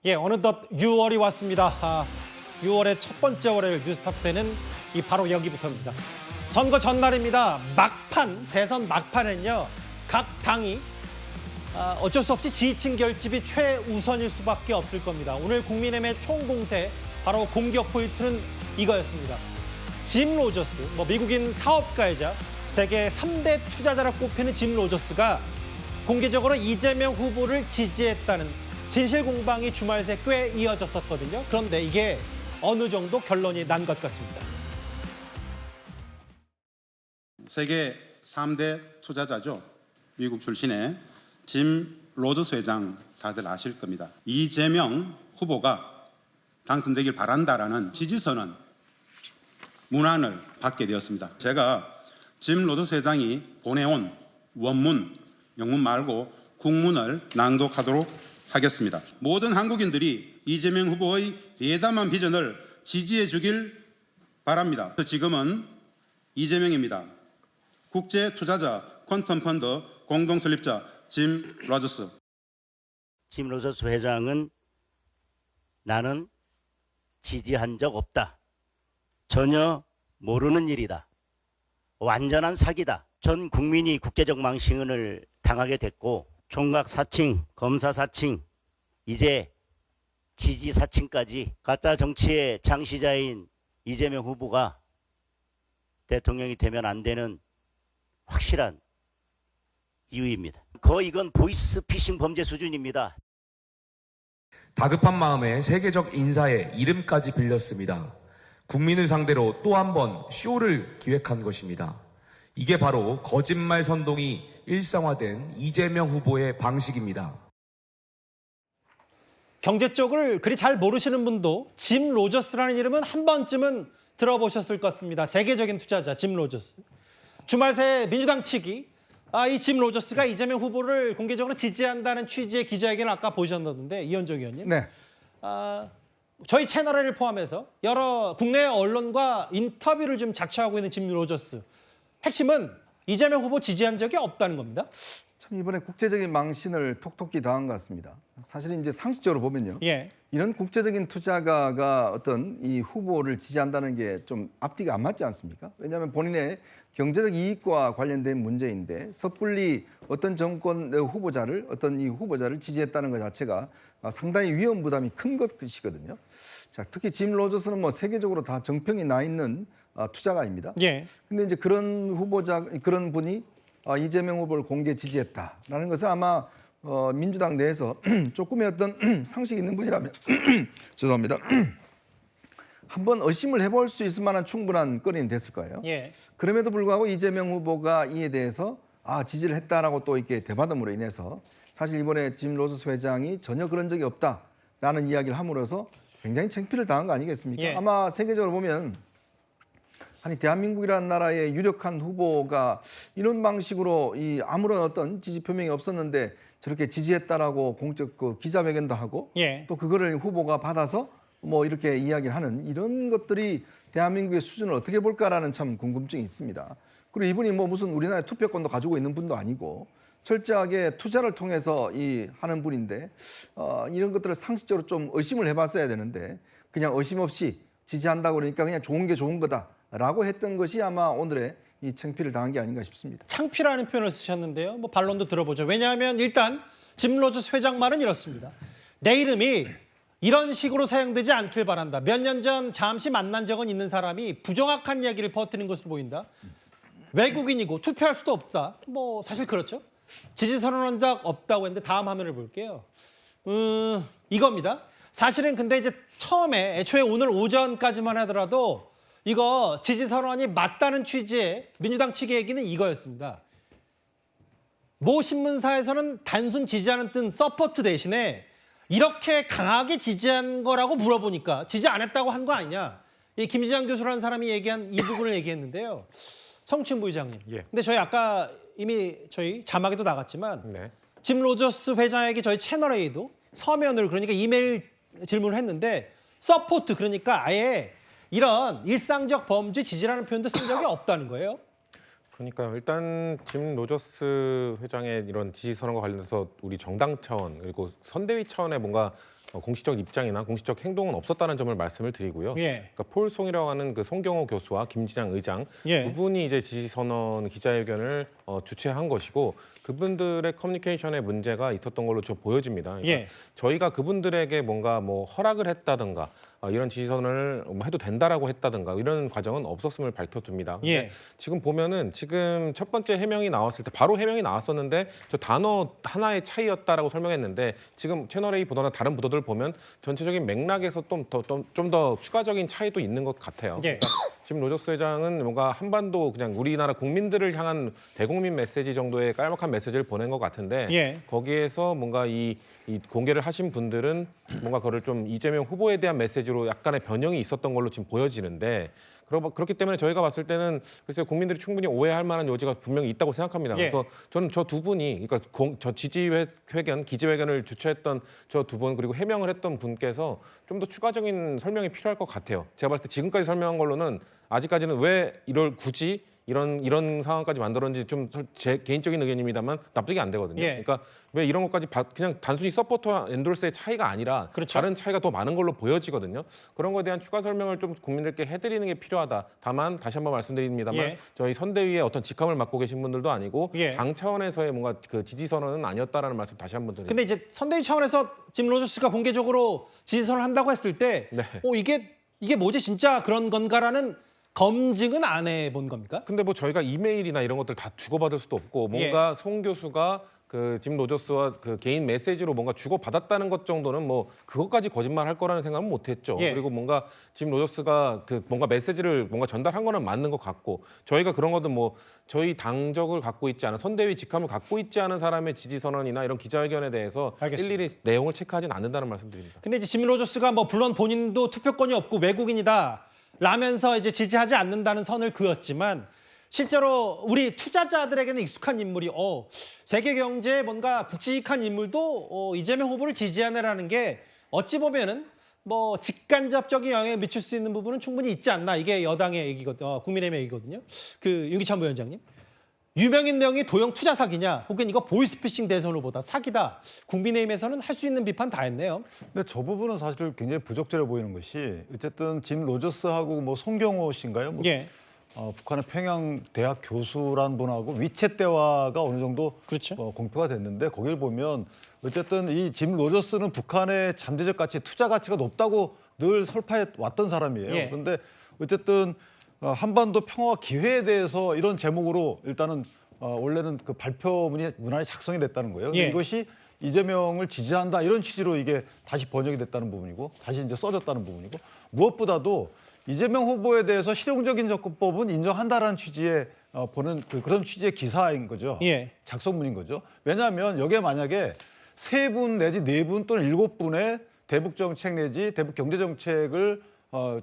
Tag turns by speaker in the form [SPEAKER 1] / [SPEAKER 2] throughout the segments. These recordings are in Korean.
[SPEAKER 1] 예, 어느덧 6월이 왔습니다. 6월의 첫 번째 월요일 뉴스톱10은 바로 여기부터입니다. 선거 전날입니다. 막판, 대선 막판엔요. 각 당이 어쩔 수 없이 지지층 결집이 최우선일 수밖에 없을 겁니다. 오늘 국민의힘의 총공세, 바로 공격 포인트는 이거였습니다. 짐 로저스, 미국인 사업가이자 세계 3대 투자자라 꼽히는 짐 로저스가 공개적으로 이재명 후보를 지지했다는 진실 공방이 주말 새 꽤 이어졌었거든요. 그런데 이게 어느 정도 결론이 난 것 같습니다.
[SPEAKER 2] 세계 3대 투자자죠. 미국 출신의 짐 로저스 회장 다들 아실 겁니다. 이재명 후보가 당선되길 바란다라는 지지선언 문안을 받게 되었습니다. 제가 짐 로저스 회장이 보내온 원문, 영문 말고 국문을 낭독하도록 하겠습니다. 모든 한국인들이 이재명 후보의 대담한 비전을 지지해 주길 바랍니다. 지금은 이재명입니다. 국제 투자자 퀀텀 펀드 공동 설립자 짐 로저스.
[SPEAKER 3] 짐 로저스 회장은 나는 지지한 적 없다. 전혀 모르는 일이다. 완전한 사기다. 전 국민이 국제적 망신을 당하게 됐고 총각 사칭, 검사 사칭, 이제 지지 사칭까지 가짜 정치의 창시자인 이재명 후보가 대통령이 되면 안 되는 확실한 이유입니다. 거의 이건 보이스피싱 범죄 수준입니다.
[SPEAKER 4] 다급한 마음에 세계적 인사의 이름까지 빌렸습니다. 국민을 상대로 또 한 번 쇼를 기획한 것입니다. 이게 바로 거짓말 선동이 일상화된 이재명 후보의 방식입니다.
[SPEAKER 1] 경제 쪽을 그리 잘 모르시는 분도 짐 로저스라는 이름은 한 번쯤은 들어보셨을 것 같습니다. 세계적인 투자자 짐 로저스. 주말 새 민주당 측이 이 짐 로저스가 이재명 후보를 공개적으로 지지한다는 취지의 기자회견을 아까 보셨는데 이현정 의원님.
[SPEAKER 5] 네.
[SPEAKER 1] 저희 채널을 포함해서 여러 국내 언론과 인터뷰를 좀 자처하고 있는 짐 로저스. 핵심은 이재명 후보 지지한 적이 없다는 겁니다.
[SPEAKER 5] 참 이번에 국제적인 망신을 톡톡히 당한 것 같습니다. 사실은 이제 상식적으로 보면요.
[SPEAKER 1] 예.
[SPEAKER 5] 이런 국제적인 투자가가 어떤 이 후보를 지지한다는 게 좀 앞뒤가 안 맞지 않습니까? 왜냐하면 본인의 경제적 이익과 관련된 문제인데 섣불리 어떤 정권 후보자를 어떤 이 후보자를 지지했다는 것 자체가 상당히 위험 부담이 큰 것이거든요. 자, 특히 짐 로저스는 세계적으로 다 정평이 나 있는 투자가입니다.
[SPEAKER 1] 예.
[SPEAKER 5] 근데 이제 그런 그런 분이 이재명 후보를 공개 지지했다라는 것은 아마 민주당 내에서 조금의 어떤 상식이 있는 분이라면 죄송합니다. 한번 의심을 해볼 수 있을 만한 충분한 건이 됐을 거예요.
[SPEAKER 1] 예.
[SPEAKER 5] 그럼에도 불구하고 이재명 후보가 이에 대해서 지지를 했다라고 또 이렇게 대받음으로 인해서 사실 이번에 짐 로저스 회장이 전혀 그런 적이 없다라는 이야기를 함으로써 굉장히 창피를 당한 거 아니겠습니까?
[SPEAKER 1] 예.
[SPEAKER 5] 아마 세계적으로 보면 아니 대한민국이라는 나라의 유력한 후보가 이런 방식으로 아무런 어떤 지지 표명이 없었는데 저렇게 지지했다라고 공적 기자회견도 하고
[SPEAKER 1] 예.
[SPEAKER 5] 또 그거를 후보가 받아서 이렇게 이야기를 하는 이런 것들이 대한민국의 수준을 어떻게 볼까라는 참 궁금증이 있습니다. 그리고 이분이 무슨 우리나라의 투표권도 가지고 있는 분도 아니고 철저하게 투자를 통해서 하는 분인데 이런 것들을 상식적으로 좀 의심을 해봤어야 되는데 그냥 의심 없이 지지한다고 그러니까 그냥 좋은 게 좋은 거다라고 했던 것이 아마 오늘의 이 창피를 당한 게 아닌가 싶습니다.
[SPEAKER 1] 창피라는 표현을 쓰셨는데요. 반론도 들어보죠. 왜냐하면 일단 짐 로저스 회장 말은 이렇습니다. 내 이름이 이런 식으로 사용되지 않길 바란다. 몇 년 전 잠시 만난 적은 있는 사람이 부정확한 이야기를 퍼뜨린 것으로 보인다. 외국인이고 투표할 수도 없다. 사실 그렇죠. 지지 선언한 적 없다고 했는데 다음 화면을 볼게요. 이겁니다. 사실은 근데 이제 처음에 애초에 오늘 오전까지만 하더라도 이거 지지 선언이 맞다는 취지의 민주당 측의 얘기는 이거였습니다. 모 신문사에서는 단순 지지하는 뜻 서포트 대신에 이렇게 강하게 지지한 거라고 물어보니까 지지 안 했다고 한 거 아니냐. 이 김지장 교수라는 사람이 얘기한 이 부분을 얘기했는데요. 성춘 부의장님.
[SPEAKER 6] 예.
[SPEAKER 1] 근데 저희 아까 이미 저희 자막에도 나갔지만
[SPEAKER 6] 네.
[SPEAKER 1] 짐 로저스 회장에게 저희 채널에도 서면으로 그러니까 이메일 질문을 했는데 서포트 그러니까 아예 이런 일상적 범죄 지지라는 표현도 쓴 적이 없다는 거예요.
[SPEAKER 6] 그러니까 일단 짐 로저스 회장의 이런 지지 선언과 관련해서 우리 정당 차원 그리고 선대위 차원의 뭔가 공식적 입장이나 공식적 행동은 없었다는 점을 말씀을 드리고요.
[SPEAKER 1] 예.
[SPEAKER 6] 그러니까 폴송이라고 하는 그 송경호 교수와 김진양 의장
[SPEAKER 1] 예.
[SPEAKER 6] 두 분이 이제 지지 선언 기자회견을 주최한 것이고 그분들의 커뮤니케이션에 문제가 있었던 걸로 좀 보여집니다. 그러니까
[SPEAKER 1] 예.
[SPEAKER 6] 저희가 그분들에게 뭔가 뭐 허락을 했다든가 이런 지지 선언을 뭐 해도 된다라고 했다든가 이런 과정은 없었음을 밝혀둡니다. 근데
[SPEAKER 1] 예.
[SPEAKER 6] 지금 보면은 지금 첫 번째 해명이 나왔을 때 바로 해명이 나왔었는데 저 단어 하나의 차이였다라고 설명했는데 지금 채널A 보도나 다른 보도들 보면 전체적인 맥락에서 좀 더 추가적인 차이도 있는 것 같아요.
[SPEAKER 1] 예.
[SPEAKER 6] 그러니까 지금 로저스 회장은 뭔가 한반도 그냥 우리나라 국민들을 향한 대국민 메시지 정도의 깔막한 메시지를 보낸 것 같은데
[SPEAKER 1] 예.
[SPEAKER 6] 거기에서 뭔가 이 공개를 하신 분들은 뭔가 그걸 좀 이재명 후보에 대한 메시지로 약간의 변형이 있었던 걸로 지금 보여지는데 그렇기 때문에 저희가 봤을 때는 글쎄요 국민들이 충분히 오해할 만한 여지가 분명히 있다고 생각합니다.
[SPEAKER 1] 예.
[SPEAKER 6] 그래서 저는 저 두 분이 그러니까 저 지지회견 기자회견을 주최했던 저 두 분 그리고 해명을 했던 분께서 좀 더 추가적인 설명이 필요할 것 같아요. 제가 봤을 때 지금까지 설명한 걸로는 아직까지는 왜 이걸 굳이 이런 상황까지 만들었는지 좀 제 개인적인 의견입니다만 납득이 안 되거든요.
[SPEAKER 1] 예.
[SPEAKER 6] 그러니까 왜 이런 것까지 그냥 단순히 서포터와 엔돌스의 차이가 아니라
[SPEAKER 1] 그렇죠.
[SPEAKER 6] 다른 차이가 더 많은 걸로 보여지거든요. 그런 거에 대한 추가 설명을 좀 국민들께 해드리는 게 필요하다. 다만 다시 한번 말씀드립니다만
[SPEAKER 1] 예.
[SPEAKER 6] 저희 선대위의 어떤 직함을 맡고 계신 분들도 아니고
[SPEAKER 1] 예.
[SPEAKER 6] 당 차원에서의 뭔가 그 지지 선언은 아니었다라는 말씀 다시 한번 드립니다.
[SPEAKER 1] 근데 이제 선대위 차원에서 짐 로저스가 공개적으로 지지선을 한다고 했을 때
[SPEAKER 6] 네.
[SPEAKER 1] 이게 뭐지 진짜 그런 건가라는 검증은 안 해본 겁니까?
[SPEAKER 6] 근데 뭐 저희가 이메일이나 이런 것들 다 주고받을 수도 없고 뭔가 송 교수가 그 짐 로저스와 그 개인 메시지로 뭔가 주고받았다는 것 정도는 뭐 그것까지 거짓말할 거라는 생각은 못했죠.
[SPEAKER 1] 예.
[SPEAKER 6] 그리고 뭔가 짐 로저스가 그 뭔가 메시지를 뭔가 전달한 거는 맞는 것 같고 저희가 그런 것도 뭐 저희 당적을 갖고 있지 않은 선대위 직함을 갖고 있지 않은 사람의 지지 선언이나 이런 기자회견에 대해서
[SPEAKER 1] 알겠습니다.
[SPEAKER 6] 일일이 내용을 체크하지는 않는다는 말씀드립니다.
[SPEAKER 1] 근데 이제 짐 로저스가 뭐 물론 본인도 투표권이 없고 외국인이다 라면서 이제 지지하지 않는다는 선을 그었지만 실제로 우리 투자자들에게는 익숙한 인물이 세계 경제에 뭔가 굵직한 인물도 이재명 후보를 지지하네라는 게 어찌 보면은 뭐 직간접적인 영향을 미칠 수 있는 부분은 충분히 있지 않나 이게 여당의 얘기거든요. 국민의힘의 얘기거든요. 그 윤기찬 부위원장님. 유명인 명의 도형 투자 사기냐 혹은 이거 보이스피싱 대선 후보다 사기다. 국민의힘에서는 할 수 있는 비판 다 했네요.
[SPEAKER 7] 근데 저 부분은 사실 굉장히 부적절해 보이는 것이 어쨌든 짐 로저스하고 뭐 송경호 씨인가요? 뭐
[SPEAKER 1] 예.
[SPEAKER 7] 북한의 평양 대학 교수란 분하고 위챗 대화가 어느 정도
[SPEAKER 1] 그렇죠.
[SPEAKER 7] 공표가 됐는데 거기를 보면 어쨌든 이 짐 로저스는 북한의 잠재적 가치, 투자 가치가 높다고 늘 설파해 왔던 사람이에요.
[SPEAKER 1] 예.
[SPEAKER 7] 그런데 어쨌든 한반도 평화와 기회에 대해서 이런 제목으로 일단은 원래는 그 발표문이 문안이 작성이 됐다는 거예요. 근데
[SPEAKER 1] 예.
[SPEAKER 7] 이것이 이재명을 지지한다 이런 취지로 이게 다시 번역이 됐다는 부분이고 다시 이제 써졌다는 부분이고 무엇보다도 이재명 후보에 대해서 실용적인 접근법은 인정한다라는 취지의 보는 그런 취지의 기사인 거죠.
[SPEAKER 1] 예.
[SPEAKER 7] 작성문인 거죠. 왜냐하면 여기에 만약에 3분 내지 4분 또는 7분의 대북 정책 내지 대북 경제 정책을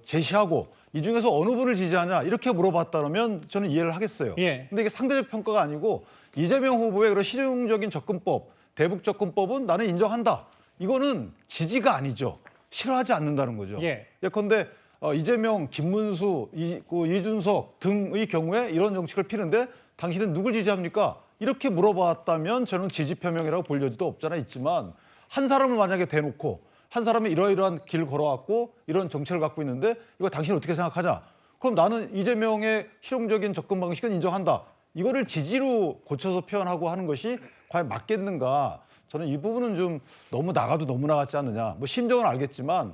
[SPEAKER 7] 제시하고 이 중에서 어느 분을 지지하냐 이렇게 물어봤다면 저는 이해를 하겠어요.
[SPEAKER 1] 예.
[SPEAKER 7] 근데 이게 상대적 평가가 아니고 이재명 후보의 그런 실용적인 접근법, 대북 접근법은 나는 인정한다. 이거는 지지가 아니죠. 싫어하지 않는다는 거죠.
[SPEAKER 1] 예.
[SPEAKER 7] 예컨대 이재명, 김문수, 이준석 등의 경우에 이런 정책을 피는데 당신은 누굴 지지합니까? 이렇게 물어봤다면 저는 지지 표명이라고 볼 여지도 없잖아 있지만 한 사람을 만약에 대놓고 한 사람이 이러이러한 길 걸어왔고 이런 정책을 갖고 있는데 이거 당신 어떻게 생각하냐? 그럼 나는 이재명의 실용적인 접근 방식은 인정한다. 이거를 지지로 고쳐서 표현하고 하는 것이 과연 맞겠는가? 저는 이 부분은 좀 너무 나가도 너무 나갔지 않느냐. 뭐 심정은 알겠지만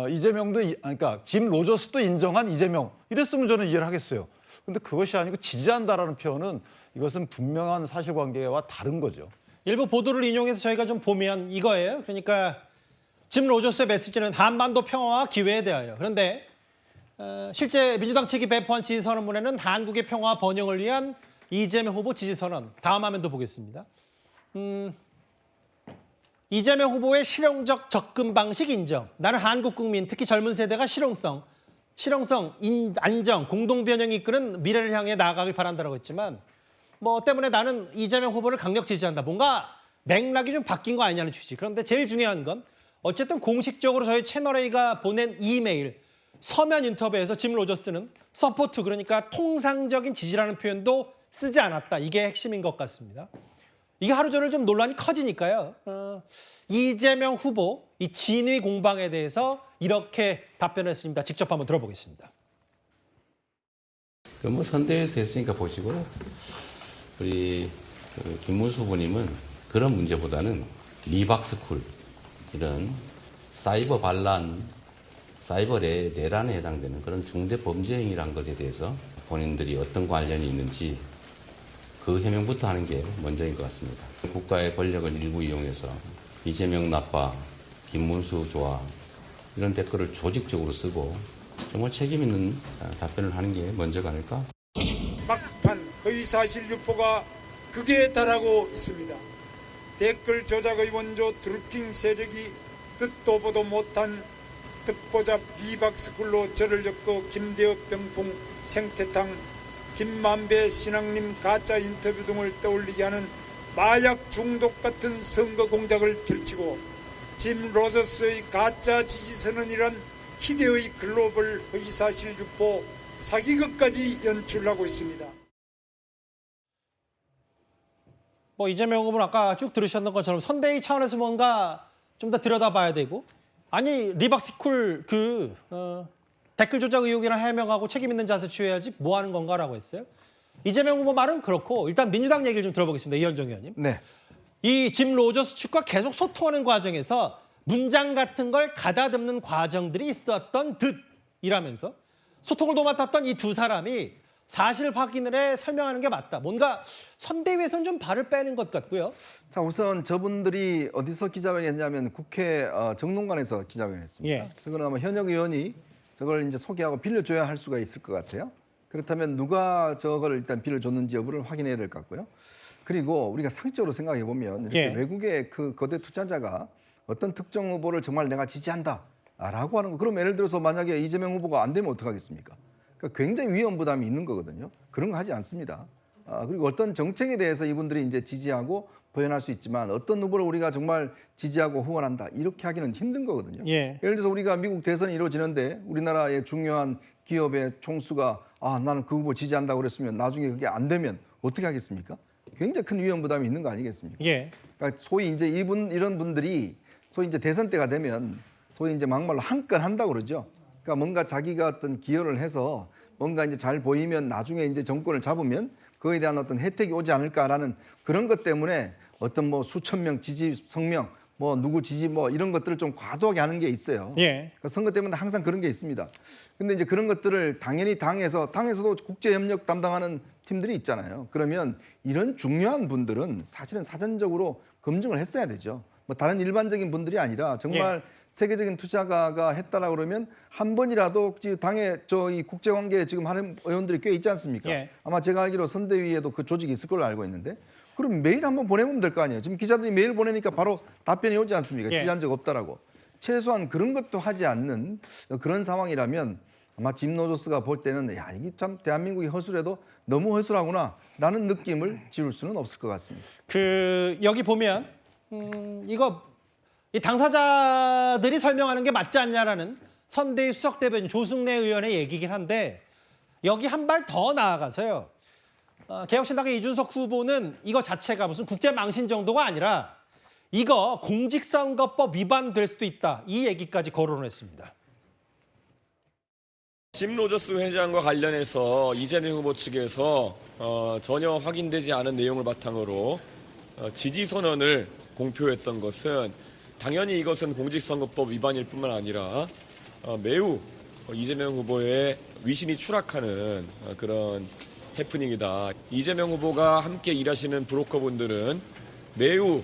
[SPEAKER 7] 이재명도 그러니까 짐 로저스도 인정한 이재명 이랬으면 저는 이해를 하겠어요. 근데 그것이 아니고 지지한다라는 표현은 이것은 분명한 사실관계와 다른 거죠.
[SPEAKER 1] 일부 보도를 인용해서 저희가 좀 보면 이거예요. 그러니까 짐 로저스의 메시지는 한반도 평화와 기회에 대하여. 그런데 실제 민주당 측이 배포한 지지선언문에는 한국의 평화와 번영을 위한 이재명 후보 지지선언. 다음 화면도 보겠습니다. 이재명 후보의 실용적 접근 방식 인정. 나는 한국 국민, 특히 젊은 세대가 실용성, 안정, 공동 변형이 이끄는 미래를 향해 나아가길 바란다라고 했지만 뭐 때문에 나는 이재명 후보를 강력 지지한다. 뭔가 맥락이 좀 바뀐 거 아니냐는 취지. 그런데 제일 중요한 건 어쨌든 공식적으로 저희 채널A가 보낸 이메일, 서면 인터뷰에서 짐 로저스는 서포트 그러니까 통상적인 지지라는 표현도 쓰지 않았다. 이게 핵심인 것 같습니다. 이게 하루 종일 좀 논란이 커지니까요. 이재명 후보 이 진위 공방에 대해서 이렇게 답변했습니다. 직접 한번 들어보겠습니다.
[SPEAKER 8] 뭐 선대위에서 했으니까 보시고 우리 김문수 후보님은 그런 문제보다는 리박스쿨 이런 사이버 반란, 사이버 내란에 해당되는 그런 중대 범죄 행위란 것에 대해서 본인들이 어떤 관련이 있는지 그 해명부터 하는 게 먼저인 것 같습니다. 국가의 권력을 일부 이용해서 이재명 나빠, 김문수 좋아 이런 댓글을 조직적으로 쓰고 정말 책임 있는 답변을 하는 게 먼저가 아닐까?
[SPEAKER 9] 막판 허위사실 유포가 극에 달하고 있습니다. 댓글 조작의 원조 드루킹 세력이 듣도 보도 못한 듣보잡 비박스쿨로 저를 엮고 김대엽 병풍 생태탕 김만배 신앙님 가짜 인터뷰 등을 떠올리게 하는 마약 중독 같은 선거 공작을 펼치고 짐 로저스의 가짜 지지선언이란 희대의 글로벌 허위사실 유포 사기극까지 연출하고 있습니다.
[SPEAKER 1] 뭐 이재명 후보는 아까 쭉 들으셨던 것처럼 선대위 차원에서 뭔가 좀 더 들여다봐야 되고 아니 리박스쿨 댓글 조작 의혹이나 해명하고 책임 있는 자세 취해야지 뭐 하는 건가라고 했어요. 이재명 후보 말은 그렇고 일단 민주당 얘기를 좀 들어보겠습니다. 이현정 의원님.
[SPEAKER 5] 네.
[SPEAKER 1] 이 짐 로저스 측과 계속 소통하는 과정에서 문장 같은 걸 가다듬는 과정들이 있었던 듯이라면서 소통을 도맡았던 이 두 사람이 사실 확인을 해 설명하는 게 맞다. 뭔가 선대위에서는 좀 발을 빼는 것 같고요.
[SPEAKER 5] 자, 우선 저분들이 어디서 기자회견 했냐면 국회 정론관에서 기자회견 했습니다.
[SPEAKER 1] 예.
[SPEAKER 5] 그건 아마 현역 의원이 저걸 이제 소개하고 빌려줘야 할 수가 있을 것 같아요. 그렇다면 누가 저걸 일단 빌려줬는지 여부를 확인해야 될 것 같고요. 그리고 우리가 상식적으로 생각해 보면 이렇게
[SPEAKER 1] 예.
[SPEAKER 5] 외국의 그 거대 투자자가 어떤 특정 후보를 정말 내가 지지한다라고 하는 거, 그럼 예를 들어서 만약에 이재명 후보가 안 되면 어떡하겠습니까? 그러니까 굉장히 위험 부담이 있는 거거든요. 그런 거 하지 않습니다. 그리고 어떤 정책에 대해서 이분들이 이제 지지하고 표현할 수 있지만 어떤 후보를 우리가 정말 지지하고 후원한다 이렇게 하기는 힘든 거거든요.
[SPEAKER 1] 예.
[SPEAKER 5] 예를 들어서 우리가 미국 대선이 이루어지는데 우리나라의 중요한 기업의 총수가 나는 그 후보 지지한다고 그랬으면 나중에 그게 안 되면 어떻게 하겠습니까? 굉장히 큰 위험 부담이 있는 거 아니겠습니까?
[SPEAKER 1] 예.
[SPEAKER 5] 그러니까 소위 이제 이런 분들이 소위 이제 대선 때가 되면 소위 이제 막말로 한 건 한다고 그러죠. 그러니까 뭔가 자기가 어떤 기여를 해서 뭔가 이제 잘 보이면 나중에 이제 정권을 잡으면 그거에 대한 어떤 혜택이 오지 않을까라는 그런 것 때문에 어떤 뭐 수천 명 지지 성명, 뭐 누구 지지 뭐 이런 것들을 좀 과도하게 하는 게 있어요.
[SPEAKER 1] 예.
[SPEAKER 5] 그러니까 선거 때문에 항상 그런 게 있습니다. 근데 이제 그런 것들을 당연히 당에서도 국제협력 담당하는 팀들이 있잖아요. 그러면 이런 중요한 분들은 사실은 사전적으로 검증을 했어야 되죠. 뭐 다른 일반적인 분들이 아니라 정말 세계적인 투자가가 했다라 그러면 한 번이라도 당에 이 국제관계에 지금 하는 의원들이 꽤 있지 않습니까?
[SPEAKER 1] 예.
[SPEAKER 5] 아마 제가 알기로 선대위에도 그 조직이 있을 걸로 알고 있는데 그럼 메일 한번 보내면 될 거 아니에요. 지금 기자들이 메일 보내니까 바로 답변이 오지 않습니까?
[SPEAKER 1] 예.
[SPEAKER 5] 지지한 적 없다라고. 최소한 그런 것도 하지 않는 그런 상황이라면 아마 짐 로저스가 볼 때는 야 이게 참 대한민국이 허술해도 너무 허술하구나라는 느낌을 지울 수는 없을 것 같습니다.
[SPEAKER 1] 여기 보면 이거 이 당사자들이 설명하는 게 맞지 않냐라는 선대위 수석 대변인 조승래 의원의 얘기긴 한데 여기 한 발 더 나아가서요. 개혁신당의 이준석 후보는 이거 자체가 무슨 국제망신 정도가 아니라 이거 공직선거법 위반될 수도 있다. 이 얘기까지 거론했습니다.
[SPEAKER 10] 짐 로저스 회장과 관련해서 이재명 후보 측에서 전혀 확인되지 않은 내용을 바탕으로 지지 선언을 공표했던 것은 당연히 이것은 공직선거법 위반일 뿐만 아니라 매우 이재명 후보의 위신이 추락하는 그런 해프닝이다. 이재명 후보가 함께 일하시는 브로커분들은 매우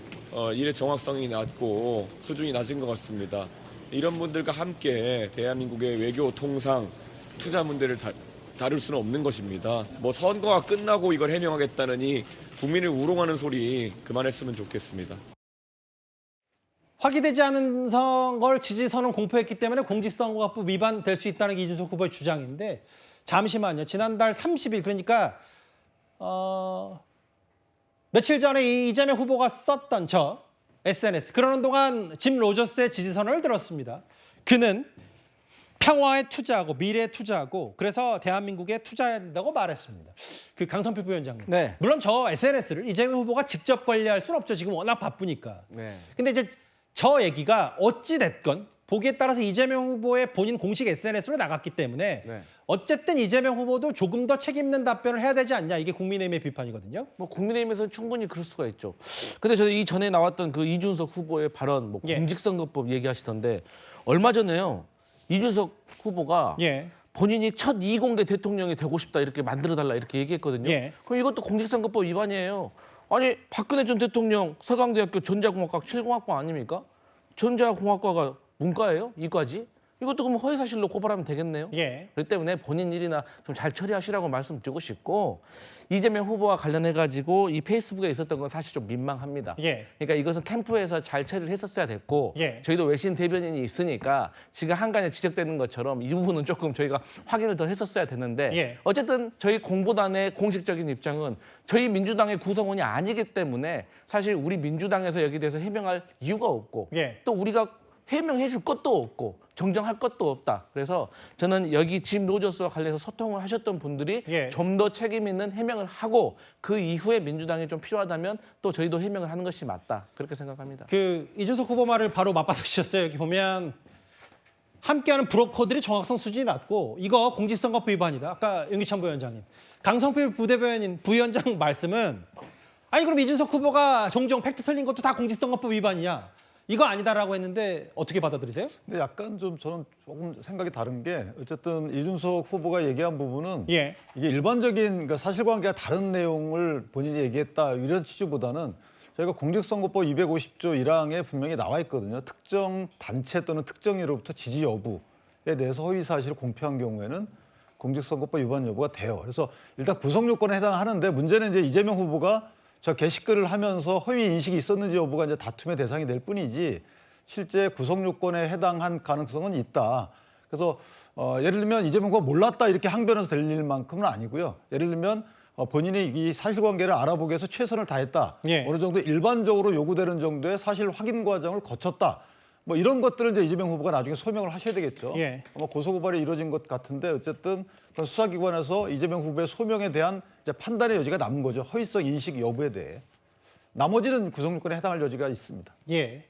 [SPEAKER 10] 일의 정확성이 낮고 수준이 낮은 것 같습니다. 이런 분들과 함께 대한민국의 외교, 통상, 투자 문제를 다룰 수는 없는 것입니다. 뭐 선거가 끝나고 이걸 해명하겠다느니 국민을 우롱하는 소리 그만했으면 좋겠습니다.
[SPEAKER 1] 확인되지 않은 걸 지지선언 공표했기 때문에 공직선거법 위반될 수 있다는 게 이준석 후보의 주장인데 잠시만요. 지난달 30일 그러니까 며칠 전에 이재명 후보가 썼던 저 SNS 그러는 동안 짐 로저스의 지지선언을 들었습니다. 그는 평화에 투자하고 미래에 투자하고 그래서 대한민국에 투자해야 된다고 말했습니다. 그 강성필 부위원장님.
[SPEAKER 11] 네.
[SPEAKER 1] 물론 저 SNS를 이재명 후보가 직접 관리할 수는 없죠. 지금 워낙 바쁘니까.
[SPEAKER 11] 네.
[SPEAKER 1] 근데 이제 저 얘기가 어찌 됐건 보기에 따라서 이재명 후보의 본인 공식 SNS로 나갔기 때문에
[SPEAKER 11] 네.
[SPEAKER 1] 어쨌든 이재명 후보도 조금 더 책임 있는 답변을 해야 되지 않냐. 이게 국민의힘의 비판이거든요.
[SPEAKER 11] 뭐 국민의힘에서는 충분히 그럴 수가 있죠. 근데 저는 이 전에 나왔던 그 이준석 후보의 발언, 뭐
[SPEAKER 1] 예.
[SPEAKER 11] 공직선거법 얘기하시던데 얼마 전에요 이준석 후보가
[SPEAKER 1] 예.
[SPEAKER 11] 본인이 첫 이공계 대통령이 되고 싶다 이렇게 만들어달라 이렇게 얘기했거든요.
[SPEAKER 1] 예.
[SPEAKER 11] 그럼 이것도 공직선거법 위반이에요. 아니 박근혜 전 대통령 서강대학교 전자공학과 7공학번 아닙니까? 전자공학과가 문과예요? 이과지? 이것도 그럼 허위사실로 고발하면 되겠네요.
[SPEAKER 1] 예.
[SPEAKER 11] 그렇기 때문에 본인 일이나 좀 잘 처리하시라고 말씀드리고 싶고 이재명 후보와 관련해가지고 이 페이스북에 있었던 건 사실 좀 민망합니다.
[SPEAKER 1] 예.
[SPEAKER 11] 그러니까 이것은 캠프에서 잘 처리를 했었어야 됐고
[SPEAKER 1] 예.
[SPEAKER 11] 저희도 외신 대변인이 있으니까 지금 한간에 지적되는 것처럼 이 부분은 조금 저희가 확인을 더 했었어야 됐는데
[SPEAKER 1] 예.
[SPEAKER 11] 어쨌든 저희 공보단의 공식적인 입장은 저희 민주당의 구성원이 아니기 때문에 사실 우리 민주당에서 여기에 대해서 해명할 이유가 없고
[SPEAKER 1] 예.
[SPEAKER 11] 또 우리가 해명해 줄 것도 없고 정정할 것도 없다. 그래서 저는 여기 짐 로저스와 관련해서 소통을 하셨던 분들이
[SPEAKER 1] 예.
[SPEAKER 11] 좀 더 책임 있는 해명을 하고 그 이후에 민주당이 좀 필요하다면 또 저희도 해명을 하는 것이 맞다. 그렇게 생각합니다.
[SPEAKER 1] 그 이준석 후보 말을 바로 맞받으셨어요. 여기 보면 함께하는 브로커들이 정확성 수준이 낮고 이거 공직선거법 위반이다. 아까 윤기찬 부위원장님. 강성필 부위원장 말씀은 아니 그럼 이준석 후보가 종종 팩트 틀린 것도 다 공직선거법 위반이야. 이거 아니다라고 했는데 어떻게 받아들이세요?
[SPEAKER 7] 근데 약간 좀 저는 조금 생각이 다른 게 어쨌든 이준석 후보가 얘기한 부분은
[SPEAKER 1] 예.
[SPEAKER 7] 이게 일반적인 그러니까 사실관계가 다른 내용을 본인이 얘기했다 이런 취지보다는 저희가 공직선거법 250조 1항에 분명히 나와 있거든요. 특정 단체 또는 특정인으로부터 지지 여부에 대해서 허위 사실을 공표한 경우에는 공직선거법 위반 여부가 돼요. 그래서 일단 구성 요건에 해당하는데 문제는 이제 이재명 후보가 저 게시글을 하면서 허위 인식이 있었는지 여부가 이제 다툼의 대상이 될 뿐이지 실제 구성 요건에 해당한 가능성은 있다. 그래서 예를 들면 이재명 후보가 몰랐다 이렇게 항변해서 될 일만큼은 아니고요. 예를 들면 본인이 이 사실관계를 알아보기 위해서 최선을 다했다.
[SPEAKER 1] 예.
[SPEAKER 7] 어느 정도 일반적으로 요구되는 정도의 사실 확인 과정을 거쳤다. 뭐 이런 것들을 이제 이재명 후보가 나중에 소명을 하셔야 되겠죠.
[SPEAKER 1] 예.
[SPEAKER 7] 아마 고소고발이 이루어진 것 같은데 어쨌든 그런 수사기관에서 이재명 후보의 소명에 대한 이제 판단의 여지가 남은 거죠. 허위성 인식 여부에 대해. 나머지는 구성 요건에 해당할 여지가 있습니다.
[SPEAKER 1] 예.